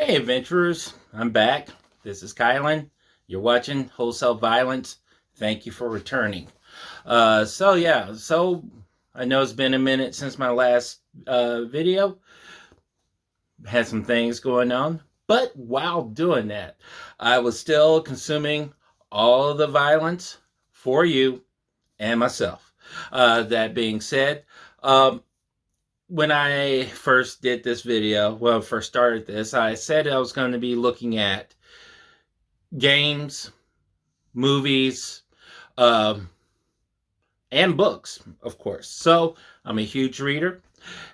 Hey, adventurers, I'm back. This is Kylan. You're watching Wholesale Violence. Thank you for returning. So I know it's been a minute since my last video. Had some things going on, but while doing that, I was still consuming all of the violence for you and myself. That being said, um, when I first did this video, first started this, I said I was going to be looking at games, movies, um, and books, of course. So I'm a huge reader.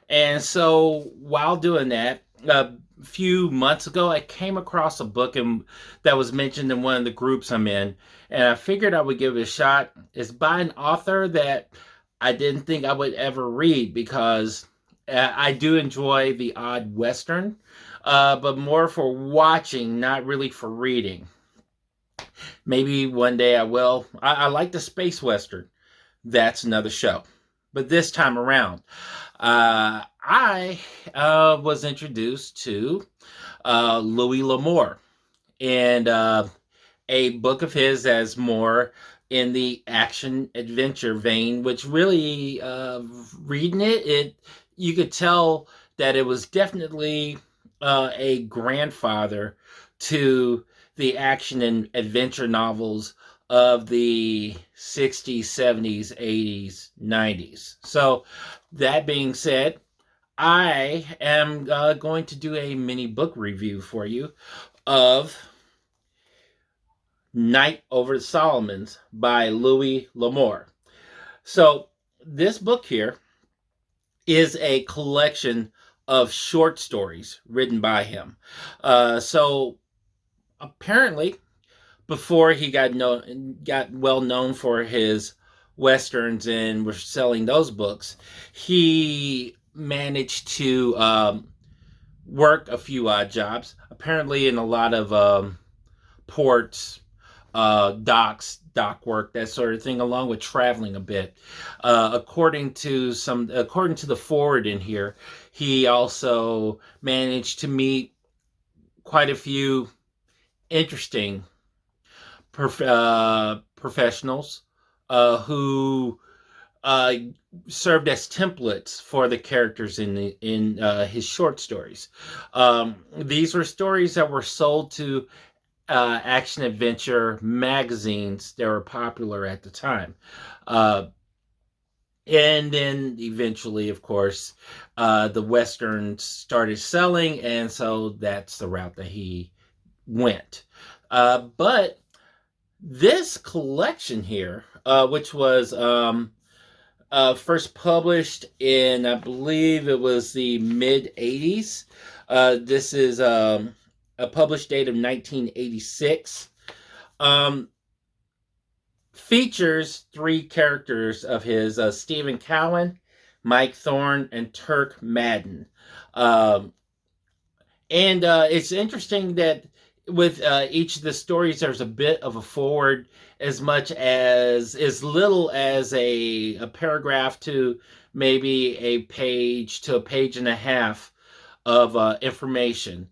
And so while doing that, a few months ago, I came across a book that was mentioned in one of the groups I'm in. And I figured I would give it a shot. It's by an author that I didn't think I would ever read because I do enjoy the odd Western, but more for watching, not really for reading. Maybe one day I will. I like the space Western. That's another show. But this time around, I was introduced to Louis L'Amour and a book of his as more in the action adventure vein, which really, reading it, you could tell that it was definitely a grandfather to the action and adventure novels of the 60s, 70s, 80s, 90s. So, that being said, I am going to do a mini book review for you of Night Over the Solomons by Louis L'Amour. So, this book here is a collection of short stories written by him. So, apparently, before he got well known for his westerns and was selling those books, he managed to work a few odd jobs. Apparently, in a lot of ports, dock work, that sort of thing, along with traveling a bit. According to the forward in here, he also managed to meet quite a few interesting professionals who uh, served as templates for the characters in his short stories. These were stories that were sold to action adventure magazines that were popular at the time. Uh, and then eventually, of course, the Westerns started selling, and so that's the route that he went. But this collection here, which was first published in, I believe it was the mid 80s, this is a published date of 1986. Features three characters of his: Stephen Cowan, Mike Thorne, and Turk Madden. Um, and it's interesting that with each of the stories, there's a bit of a forward, as little as a paragraph to maybe a page and a half of information.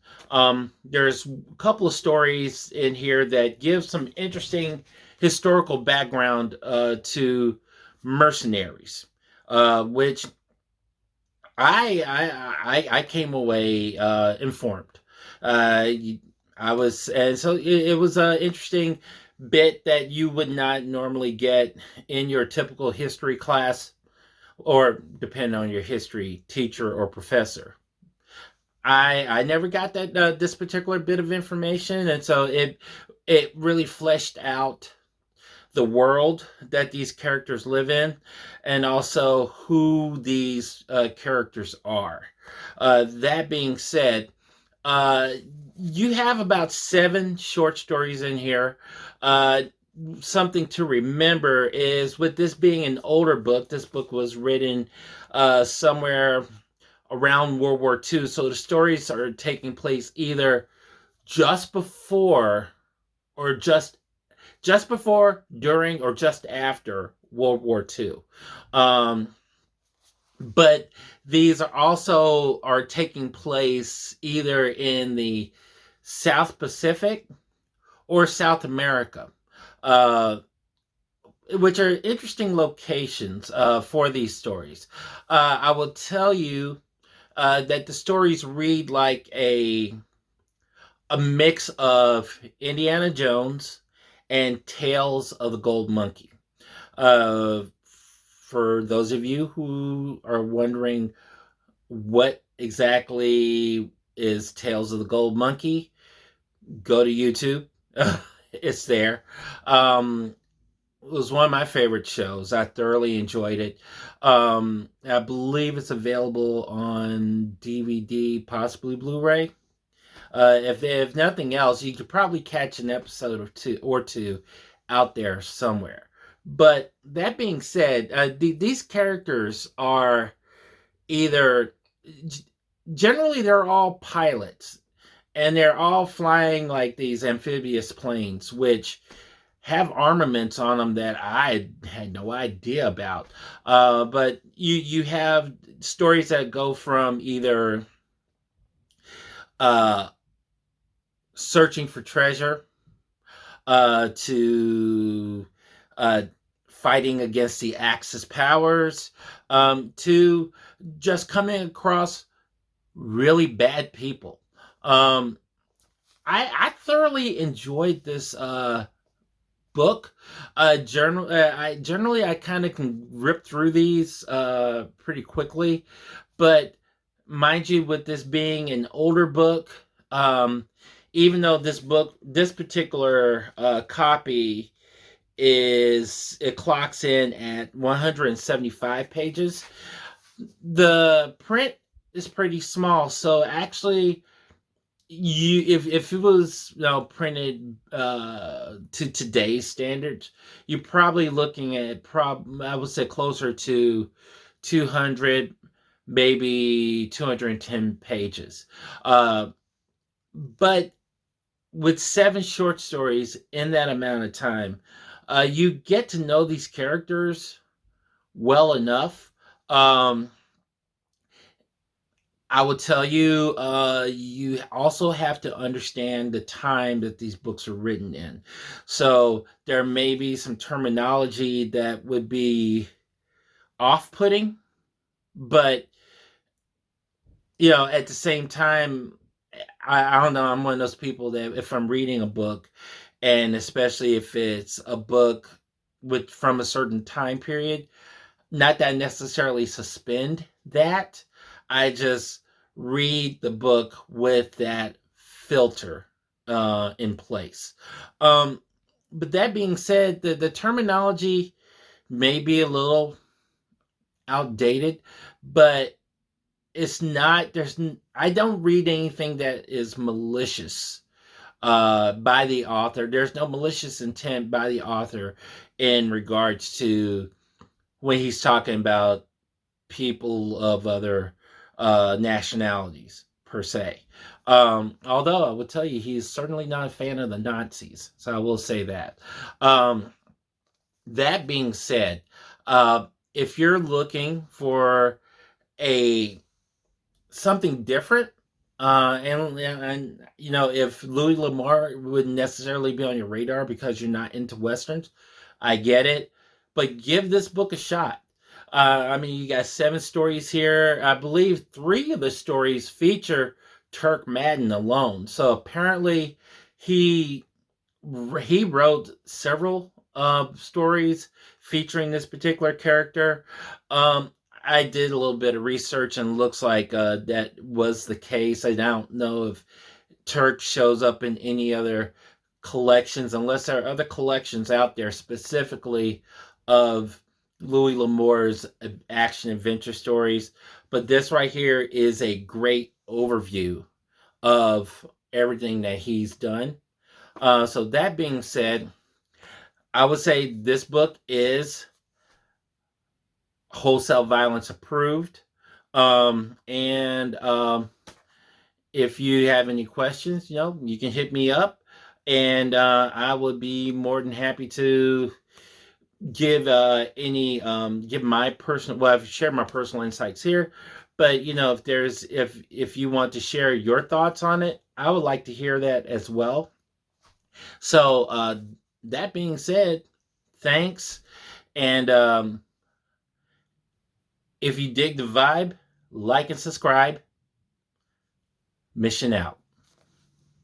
There's a couple of stories in here that give some interesting historical background to mercenaries, which I came away informed. Uh, I was, and so it was an interesting bit that you would not normally get in your typical history class, or depending on your history teacher or professor. I never got that this particular bit of information, and so it really fleshed out the world that these characters live in, and also who these characters are. That being said, uh, you have about 7 short stories in here. Something to remember is, with this being an older book, this book was written somewhere around World War II, so the stories are taking place either just before, or just before, during, or just after World War II. But these are taking place either in the South Pacific or South America, uh, which are interesting locations for these stories. I will tell you that the stories read like a mix of Indiana Jones and Tales of the Gold Monkey. Uh, for those of you who are wondering what exactly is Tales of the Gold Monkey, go to YouTube. It's there. It was one of my favorite shows. I thoroughly enjoyed it. I believe it's available on DVD, possibly Blu-ray. If nothing else, you could probably catch an episode or two out there somewhere. But that being said, these characters are either generally they're all pilots, and they're all flying like these amphibious planes, which have armaments on them that I had no idea about. But you have stories that go from either searching for treasure to fighting against the Axis powers, to just coming across really bad people. I thoroughly enjoyed this book. I kind of can rip through these pretty quickly, but mind you, with this being an older book, even though this particular copy it clocks in at 175 pages, the print is pretty small. So actually, if it was printed to today's standards, you're probably looking at I would say closer to 200, maybe 210 pages. But with 7 short stories in that amount of time, you get to know these characters well enough. I would tell you, you also have to understand the time that these books are written in. So there may be some terminology that would be off-putting, but at the same time, I don't know. I'm one of those people that if I'm reading a book, and especially if it's a book from a certain time period, not that I necessarily suspend that. I just read the book with that filter in place. But that being said, the terminology may be a little outdated, but it's not. I don't read anything that is malicious by the author. There's no malicious intent by the author in regards to when he's talking about people of other nationalities per se. Although I would tell you, he's certainly not a fan of the Nazis, so I will say that. That being said, if you're looking for something different, and if Louis L'Amour wouldn't necessarily be on your radar because you're not into westerns, I get it, but give this book a shot. You got 7 stories here. I believe 3 of the stories feature Turk Madden alone. So apparently he wrote several stories featuring this particular character. I did a little bit of research and looks like that was the case. I don't know if Turk shows up in any other collections, unless there are other collections out there specifically of Louis L'Amour's action adventure stories. But this right here is a great overview of everything that he's done. So that being said, I would say this book is wholesale violence approved. If you have any questions, you can hit me up, and I would be more than happy to give my personal. Well, I've shared my personal insights here, But if you want to share your thoughts on it, I would like to hear that as well. So that being said, thanks. And if you dig the vibe, like and subscribe. Mission out.